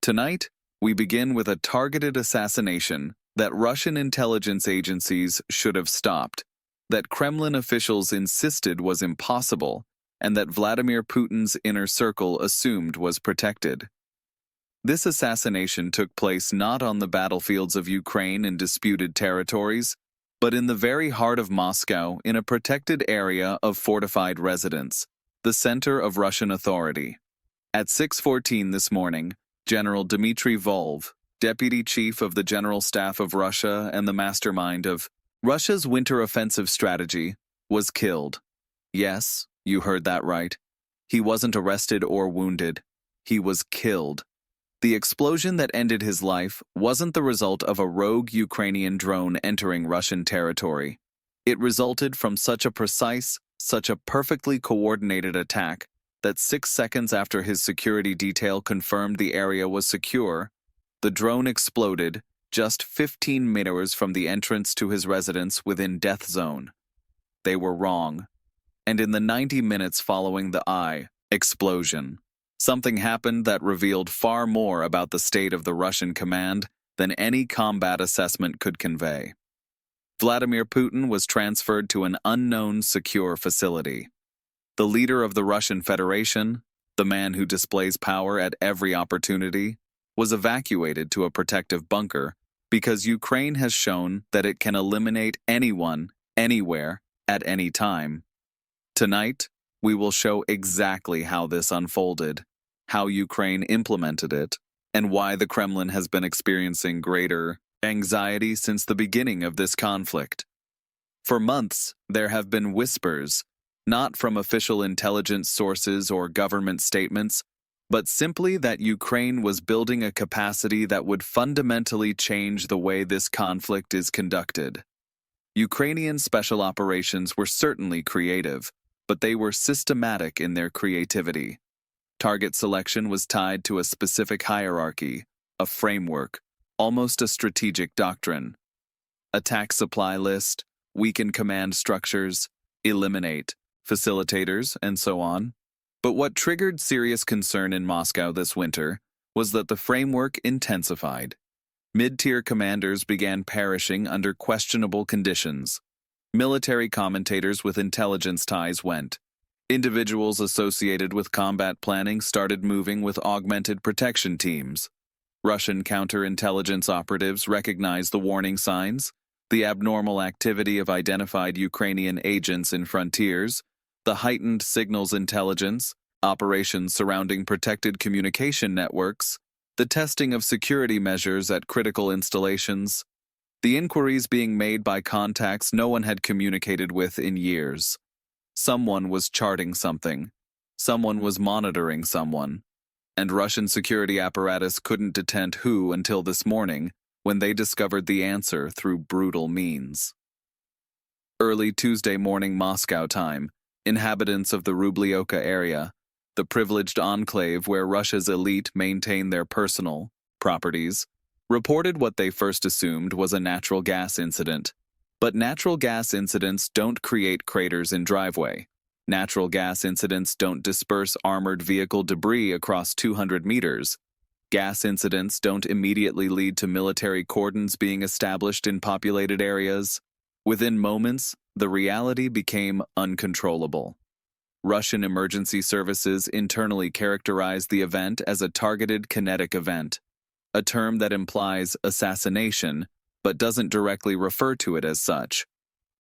Tonight, we begin with a targeted assassination that Russian intelligence agencies should have stopped, that Kremlin officials insisted was impossible, and that Vladimir Putin's inner circle assumed was protected. This assassination took place not on the battlefields of Ukraine and disputed territories, but in the very heart of Moscow in a protected area of fortified residence, the center of Russian authority. At 6:14 this morning, General Dmitry Vulov, Deputy Chief of the General Staff of Russia and the mastermind of Russia's winter offensive strategy, was killed. Yes, you heard that right. He wasn't arrested or wounded. He was killed. The explosion that ended his life wasn't the result of a rogue Ukrainian drone entering Russian territory. It resulted from such a precise, such a perfectly coordinated attack that 6 seconds after his security detail confirmed the area was secure, the drone exploded just 15 meters from the entrance to his residence within death zone. They were wrong. And in the 90 minutes following the explosion, something happened that revealed far more about the state of the Russian command than any combat assessment could convey. Vladimir Putin was transferred to an unknown secure facility. The leader of the Russian Federation, the man who displays power at every opportunity, was evacuated to a protective bunker because Ukraine has shown that it can eliminate anyone, anywhere, at any time. Tonight, we will show exactly how this unfolded, how Ukraine implemented it, and why the Kremlin has been experiencing greater anxiety since the beginning of this conflict. For months, there have been whispers, not from official intelligence sources or government statements, but simply that Ukraine was building a capacity that would fundamentally change the way this conflict is conducted. Ukrainian special operations were certainly creative, but they were systematic in their creativity. Target selection was tied to a specific hierarchy, a framework, almost a strategic doctrine. Attack supply list, weaken command structures, eliminate facilitators, and so on. But what triggered serious concern in Moscow this winter was that the framework intensified. Mid-tier commanders began perishing under questionable conditions. Military commentators with intelligence ties went. Individuals associated with combat planning started moving with augmented protection teams. Russian counterintelligence operatives recognized the warning signs, the abnormal activity of identified Ukrainian agents in frontiers, the heightened signals intelligence, operations surrounding protected communication networks, the testing of security measures at critical installations, the inquiries being made by contacts no one had communicated with in years. Someone was charting something. Someone was monitoring someone. And Russian security apparatus couldn't detect who until this morning, when they discovered the answer through brutal means. Early Tuesday morning Moscow time, inhabitants of the Rublioka area, the privileged enclave where Russia's elite maintain their personal properties, reported what they first assumed was a natural gas incident. But natural gas incidents don't create craters in driveway. Natural gas incidents don't disperse armored vehicle debris across 200 meters. Gas incidents don't immediately lead to military cordons being established in populated areas. Within moments, the reality became uncontrollable. Russian emergency services internally characterized the event as a targeted kinetic event, a term that implies assassination, but doesn't directly refer to it as such.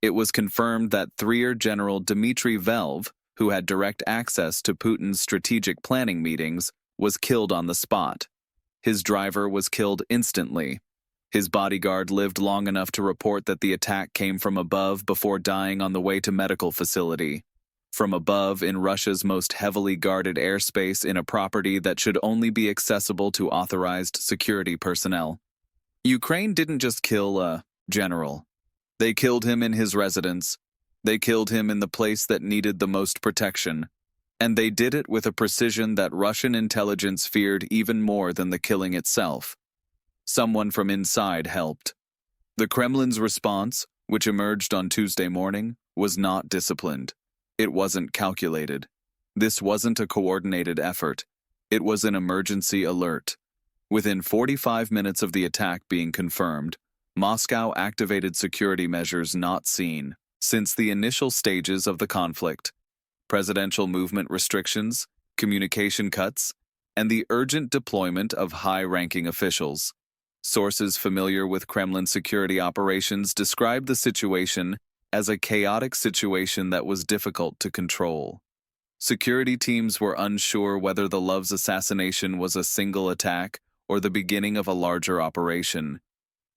It was confirmed that Three General Dmitry Vulov, who had direct access to Putin's strategic planning meetings, was killed on the spot. His driver was killed instantly. His bodyguard lived long enough to report that the attack came from above before dying on the way to medical facility. From above in Russia's most heavily guarded airspace in a property that should only be accessible to authorized security personnel. Ukraine didn't just kill a general. They killed him in his residence. They killed him in the place that needed the most protection. And they did it with a precision that Russian intelligence feared even more than the killing itself. Someone from inside helped. The Kremlin's response, which emerged on Tuesday morning, was not disciplined. It wasn't calculated. This wasn't a coordinated effort. It was an emergency alert. Within 45 minutes of the attack being confirmed, Moscow activated security measures not seen since the initial stages of the conflict: presidential movement restrictions, communication cuts, and the urgent deployment of high-ranking officials. Sources familiar with Kremlin security operations described the situation as a chaotic situation that was difficult to control. Security teams were unsure whether the Vulov's assassination was a single attack or the beginning of a larger operation.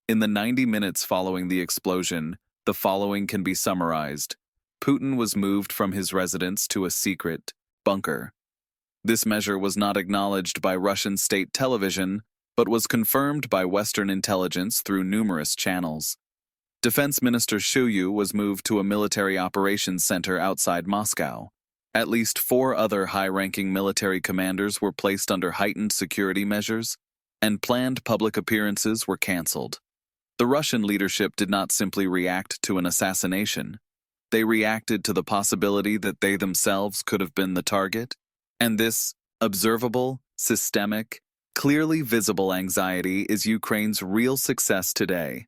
In the 90 minutes following the explosion, the following can be summarized. Putin was moved from his residence to a secret bunker. This measure was not acknowledged by Russian state television, but was confirmed by Western intelligence through numerous channels. Defense Minister Shoigu was moved to a military operations center outside Moscow. At least 4 other high-ranking military commanders were placed under heightened security measures, and planned public appearances were cancelled. The Russian leadership did not simply react to an assassination. They reacted to the possibility that they themselves could have been the target, and this observable, systemic, clearly visible anxiety is Ukraine's real success today.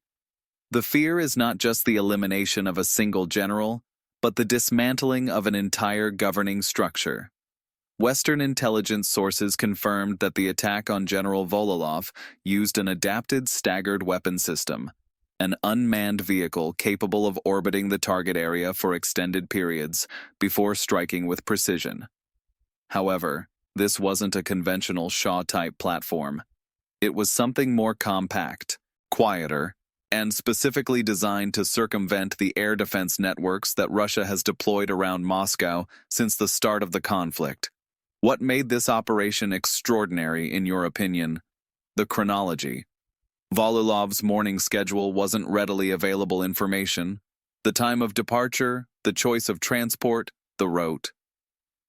The fear is not just the elimination of a single general, but the dismantling of an entire governing structure. Western intelligence sources confirmed that the attack on General Vulov used an adapted staggered weapon system, an unmanned vehicle capable of orbiting the target area for extended periods before striking with precision. However, this wasn't a conventional Shaw-type platform. It was something more compact, quieter, and specifically designed to circumvent the air defense networks that Russia has deployed around Moscow since the start of the conflict. What made this operation extraordinary, in your opinion? The chronology. Vulov's morning schedule wasn't readily available information. The time of departure, the choice of transport, the route.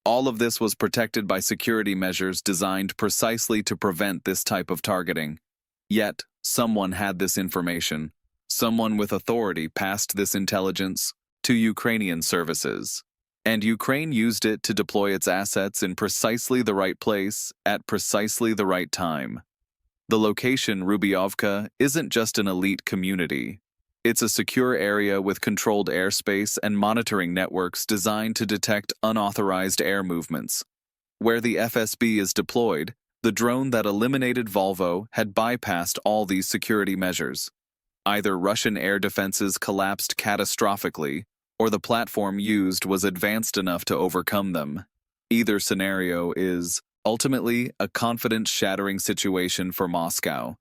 All of this was protected by security measures designed precisely to prevent this type of targeting. Yet, someone had this information. Someone with authority passed this intelligence to Ukrainian services. And Ukraine used it to deploy its assets in precisely the right place at precisely the right time. The location, Rubiovka, isn't just an elite community. It's a secure area with controlled airspace and monitoring networks designed to detect unauthorized air movements. Where the FSB is deployed, the drone that eliminated Volvo had bypassed all these security measures. Either Russian air defenses collapsed catastrophically, or the platform used was advanced enough to overcome them. Either scenario is, ultimately, a confidence-shattering situation for Moscow.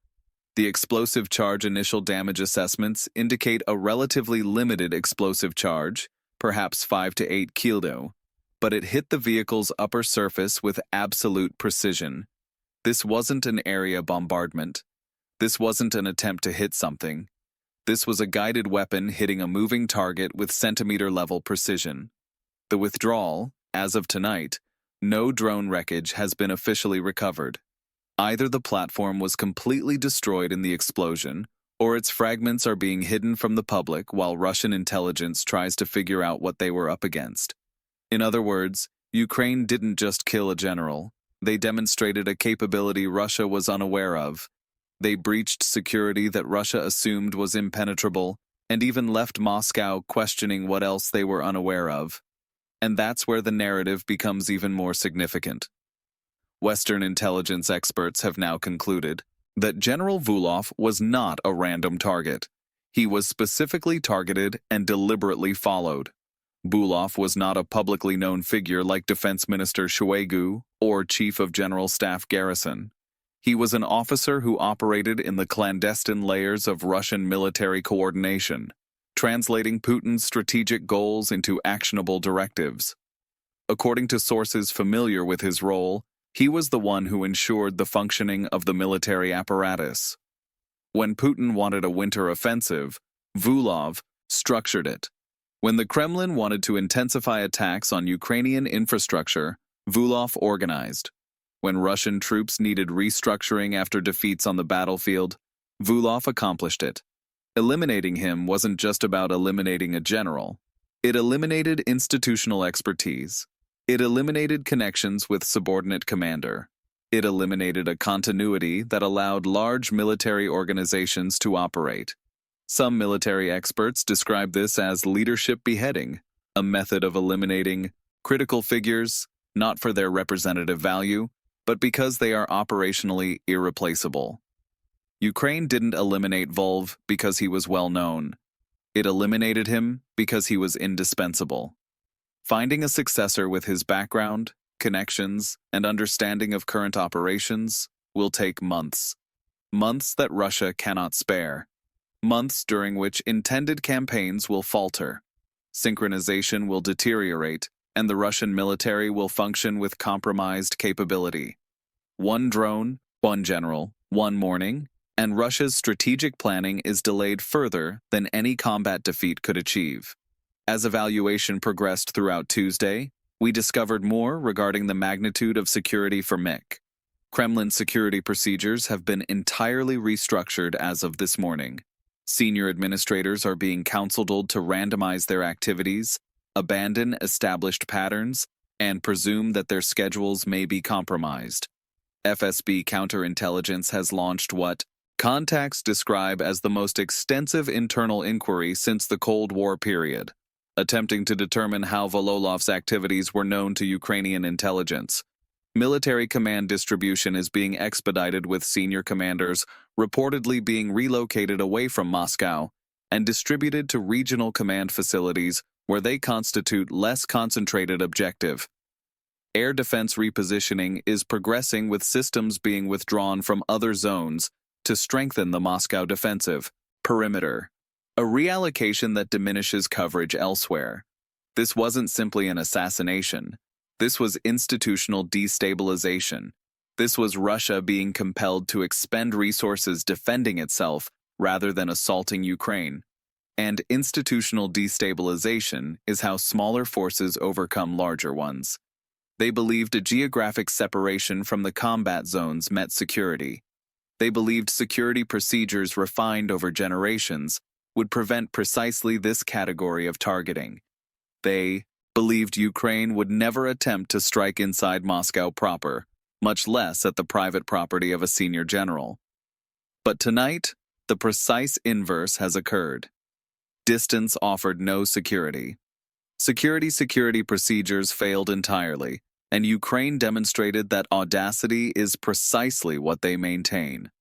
The explosive charge initial damage assessments indicate a relatively limited explosive charge, perhaps 5 to 8 kilo, but it hit the vehicle's upper surface with absolute precision. This wasn't an area bombardment. This wasn't an attempt to hit something. This was a guided weapon hitting a moving target with centimeter-level precision. The withdrawal, as of tonight, no drone wreckage has been officially recovered. Either the platform was completely destroyed in the explosion, or its fragments are being hidden from the public while Russian intelligence tries to figure out what they were up against. In other words, Ukraine didn't just kill a general. They demonstrated a capability Russia was unaware of. They breached security that Russia assumed was impenetrable, and even left Moscow questioning what else they were unaware of. And that's where the narrative becomes even more significant. Western intelligence experts have now concluded that General Vulov was not a random target. He was specifically targeted and deliberately followed. Vulov was not a publicly known figure like Defense Minister Shoigu or Chief of General Staff Garrison. He was an officer who operated in the clandestine layers of Russian military coordination, translating Putin's strategic goals into actionable directives. According to sources familiar with his role, he was the one who ensured the functioning of the military apparatus. When Putin wanted a winter offensive, Vulov structured it. When the Kremlin wanted to intensify attacks on Ukrainian infrastructure, Vulov organized. When Russian troops needed restructuring after defeats on the battlefield, Vulov accomplished it. Eliminating him wasn't just about eliminating a general. It eliminated institutional expertise. It eliminated connections with subordinate commander. It eliminated a continuity that allowed large military organizations to operate. Some military experts describe this as leadership beheading, a method of eliminating critical figures, not for their representative value, but because they are operationally irreplaceable. Ukraine didn't eliminate Vulov because he was well known. It eliminated him because he was indispensable. Finding a successor with his background, connections, and understanding of current operations will take months. Months that Russia cannot spare. Months during which intended campaigns will falter. Synchronization will deteriorate, and the Russian military will function with compromised capability. One drone, one general, one morning, and Russia's strategic planning is delayed further than any combat defeat could achieve. As evaluation progressed throughout Tuesday, we discovered more regarding the magnitude of security for MiK. Kremlin security procedures have been entirely restructured as of this morning. Senior administrators are being counseled to randomize their activities, abandon established patterns, and presume that their schedules may be compromised. FSB counterintelligence has launched what contacts describe as the most extensive internal inquiry since the Cold War period, attempting to determine how Volov's activities were known to Ukrainian intelligence. Military command distribution is being expedited, with senior commanders reportedly being relocated away from Moscow and distributed to regional command facilities where they constitute less concentrated objective. Air defense repositioning is progressing, with systems being withdrawn from other zones to strengthen the Moscow defensive perimeter, a reallocation that diminishes coverage elsewhere. This wasn't simply an assassination. This was institutional destabilization. This was Russia being compelled to expend resources defending itself rather than assaulting Ukraine. And institutional destabilization is how smaller forces overcome larger ones. They believed a geographic separation from the combat zones meant security. They believed security procedures refined over generations would prevent precisely this category of targeting. They believed Ukraine would never attempt to strike inside Moscow proper, much less at the private property of a senior general. But tonight, the precise inverse has occurred. Distance offered no security. Security procedures failed entirely, and Ukraine demonstrated that audacity is precisely what they maintain.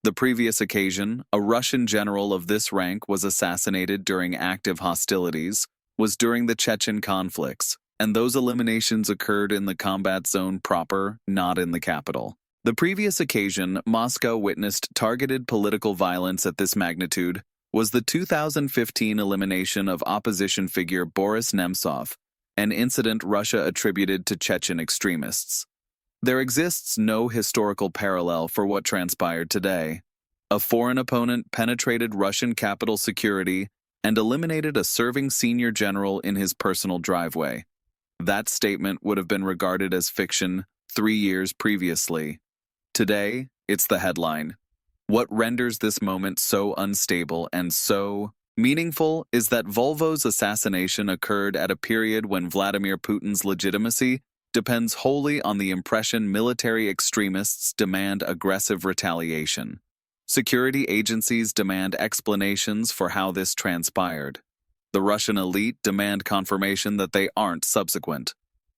The previous occasion, a Russian general of this rank was assassinated during active hostilities, was during the Chechen conflicts, and those eliminations occurred in the combat zone proper, not in the capital. The previous occasion Moscow witnessed targeted political violence at this magnitude was the 2015 elimination of opposition figure Boris Nemtsov, an incident Russia attributed to Chechen extremists. There exists no historical parallel for what transpired today. A foreign opponent penetrated Russian capital security and eliminated a serving senior general in his personal driveway. That statement would have been regarded as fiction 3 years previously. Today, it's the headline. What renders this moment so unstable and so meaningful is that Vulvov's assassination occurred at a period when Vladimir Putin's legitimacy depends wholly on the impression military extremists demand aggressive retaliation. Security agencies demand explanations for how this transpired. The Russian elite demand confirmation that they aren't subsequent.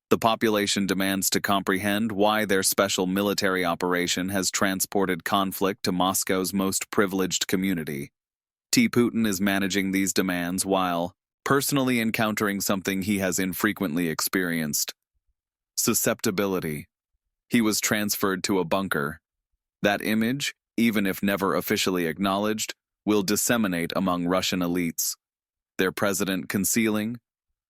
The population demands to comprehend why their special military operation has transported conflict to Moscow's most privileged community. Putin is managing these demands while personally encountering something he has infrequently experienced: susceptibility. He was transferred to a bunker. That image, even if never officially acknowledged, will disseminate among Russian elites. Their president concealing,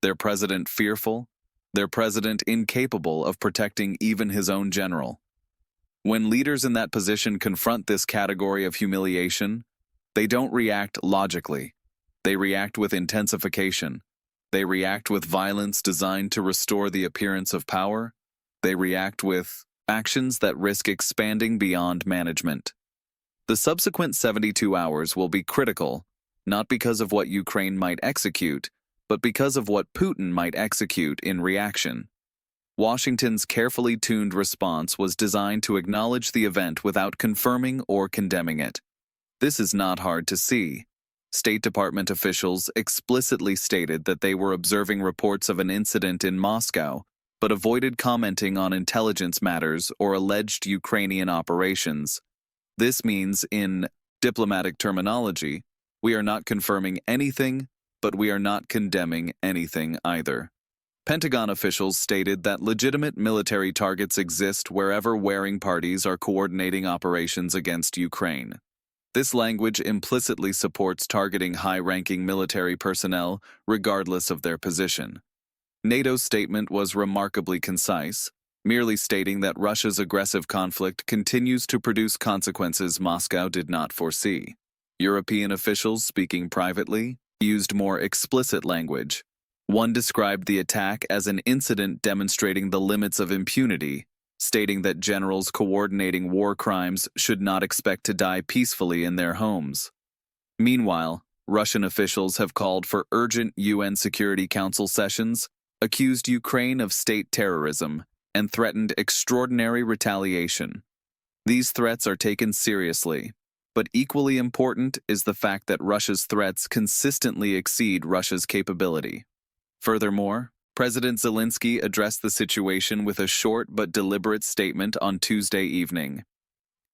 their president fearful, their president incapable of protecting even his own general. When leaders in that position confront this category of humiliation, they don't react logically. They react with intensification. They react with violence designed to restore the appearance of power. They react with actions that risk expanding beyond management. The subsequent 72 hours will be critical, not because of what Ukraine might execute, but because of what Putin might execute in reaction. Washington's carefully tuned response was designed to acknowledge the event without confirming or condemning it. This is not hard to see. State Department officials explicitly stated that they were observing reports of an incident in Moscow, but avoided commenting on intelligence matters or alleged Ukrainian operations. This means, in diplomatic terminology, we are not confirming anything, but we are not condemning anything either. Pentagon officials stated that legitimate military targets exist wherever warring parties are coordinating operations against Ukraine. This language implicitly supports targeting high-ranking military personnel regardless of their position. NATO's statement was remarkably concise, merely stating that Russia's aggressive conflict continues to produce consequences Moscow did not foresee. European officials, speaking privately, used more explicit language. One described the attack as an incident demonstrating the limits of impunity, stating that generals coordinating war crimes should not expect to die peacefully in their homes. Meanwhile, Russian officials have called for urgent UN Security Council sessions, accused Ukraine of state terrorism, and threatened extraordinary retaliation. These threats are taken seriously, but equally important is the fact that Russia's threats consistently exceed Russia's capability. Furthermore, President Zelensky addressed the situation with a short but deliberate statement on Tuesday evening.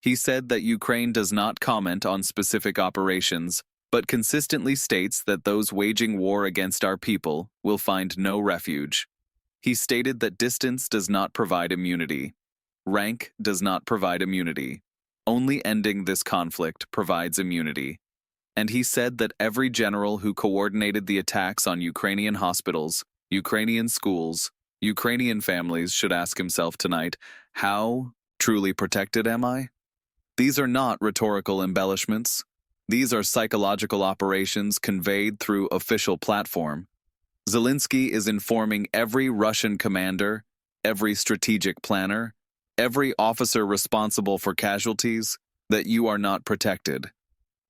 He said that Ukraine does not comment on specific operations, but consistently states that those waging war against our people will find no refuge. He stated that distance does not provide immunity. Rank does not provide immunity. Only ending this conflict provides immunity. And he said that every general who coordinated the attacks on Ukrainian hospitals, Ukrainian schools, Ukrainian families should ask himself tonight, how truly protected am I? These are not rhetorical embellishments. These are psychological operations conveyed through official platform. Zelensky is informing every Russian commander, every strategic planner, every officer responsible for casualties, that you are not protected.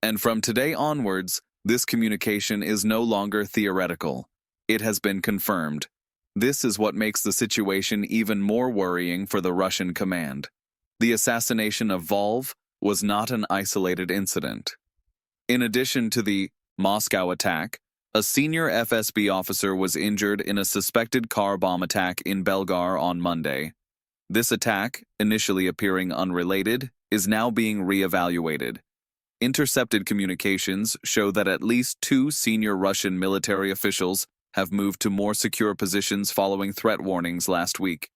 And from today onwards, this communication is no longer theoretical. It has been confirmed. This is what makes the situation even more worrying for the Russian command. The assassination of Vulov was not an isolated incident. In addition to the Moscow attack, a senior FSB officer was injured in a suspected car bomb attack in Belgar on Monday. This attack, initially appearing unrelated, is now being re-evaluated. Intercepted communications show that at least 2 senior Russian military officials have moved to more secure positions following threat warnings last week.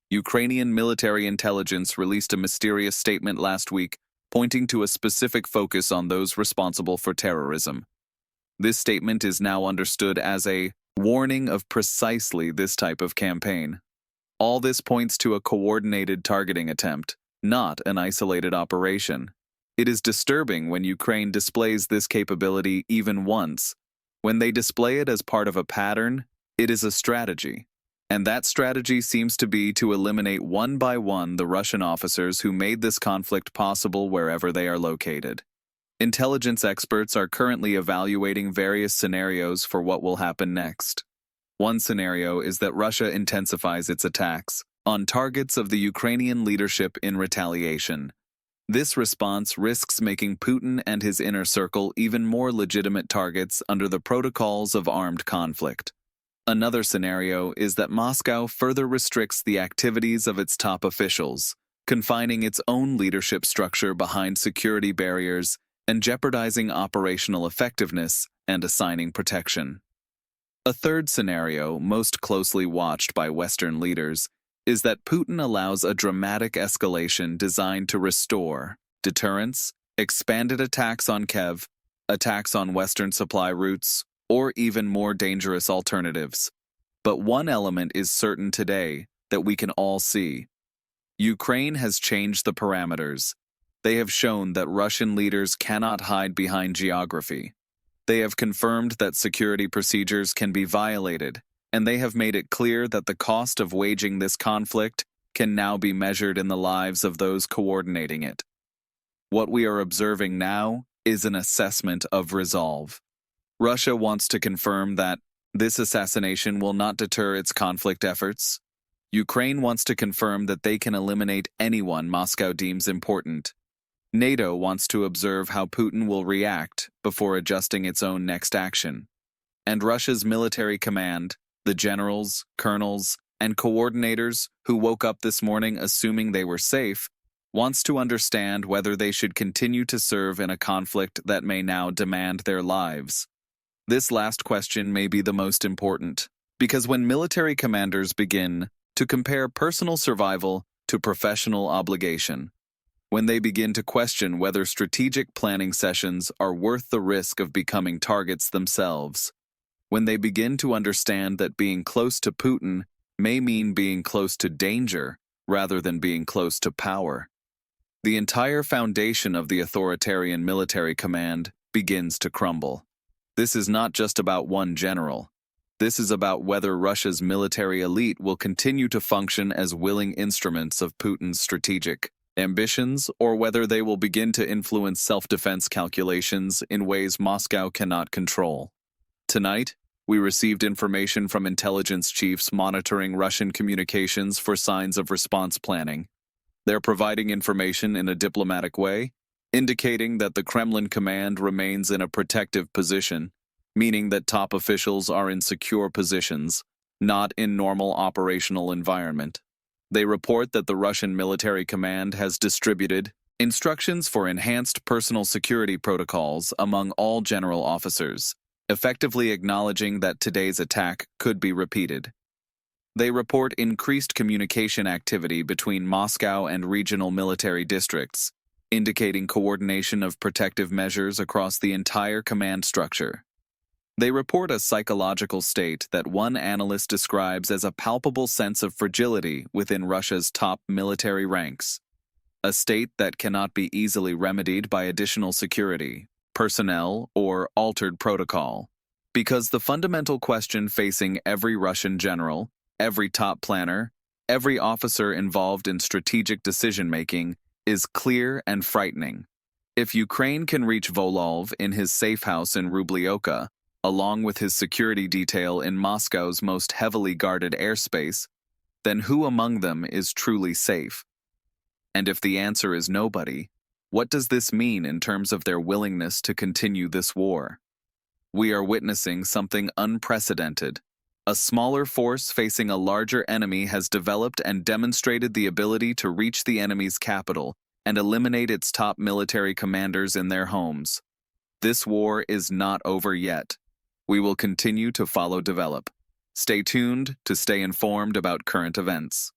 Ukrainian military intelligence released a mysterious statement last week, pointing to a specific focus on those responsible for terrorism. This statement is now understood as a warning of precisely this type of campaign. All this points to a coordinated targeting attempt, not an isolated operation. It is disturbing when Ukraine displays this capability even once. When they display it as part of a pattern, it is a strategy. And that strategy seems to be to eliminate one by one the Russian officers who made this conflict possible wherever they are located. Intelligence experts are currently evaluating various scenarios for what will happen next. One scenario is that Russia intensifies its attacks on targets of the Ukrainian leadership in retaliation. This response risks making Putin and his inner circle even more legitimate targets under the protocols of armed conflict. Another scenario is that Moscow further restricts the activities of its top officials, confining its own leadership structure behind security barriers and jeopardizing operational effectiveness and assigning protection. A third scenario, most closely watched by Western leaders, is that Putin allows a dramatic escalation designed to restore deterrence, expanded attacks on Kiev, attacks on Western supply routes, or even more dangerous alternatives. But one element is certain today that we can all see. Ukraine has changed the parameters. They have shown that Russian leaders cannot hide behind geography. They have confirmed that security procedures can be violated, and they have made it clear that the cost of waging this conflict can now be measured in the lives of those coordinating it. What we are observing now is an assessment of resolve. Russia wants to confirm that this assassination will not deter its conflict efforts. Ukraine wants to confirm that they can eliminate anyone Moscow deems important. NATO wants to observe how Putin will react before adjusting its own next action. And Russia's military command, the generals, colonels, and coordinators who woke up this morning assuming they were safe, wants to understand whether they should continue to serve in a conflict that may now demand their lives. This last question may be the most important, because when military commanders begin to compare personal survival to professional obligation, when they begin to question whether strategic planning sessions are worth the risk of becoming targets themselves, when they begin to understand that being close to Putin may mean being close to danger rather than being close to power, the entire foundation of the authoritarian military command begins to crumble. This is not just about one general. This is about whether Russia's military elite will continue to function as willing instruments of Putin's strategic ambitions, or whether they will begin to influence self-defense calculations in ways Moscow cannot control. Tonight, we received information from intelligence chiefs monitoring Russian communications for signs of response planning. They're providing information in a diplomatic way, indicating that the Kremlin command remains in a protective position, meaning that top officials are in secure positions, not in normal operational environment. They report that the Russian military command has distributed instructions for enhanced personal security protocols among all general officers, effectively acknowledging that today's attack could be repeated. They report increased communication activity between Moscow and regional military districts, indicating coordination of protective measures across the entire command structure. They report a psychological state that one analyst describes as a palpable sense of fragility within Russia's top military ranks, a state that cannot be easily remedied by additional security, personnel, or altered protocol. Because the fundamental question facing every Russian general, every top planner, every officer involved in strategic decision-making is clear and frightening. If Ukraine can reach Vulov in his safe house in Rublioka, along with his security detail in Moscow's most heavily guarded airspace, then who among them is truly safe? And if the answer is nobody, what does this mean in terms of their willingness to continue this war? We are witnessing something unprecedented. A smaller force facing a larger enemy has developed and demonstrated the ability to reach the enemy's capital and eliminate its top military commanders in their homes. This war is not over yet. We will continue to follow develop. Stay tuned to stay informed about current events.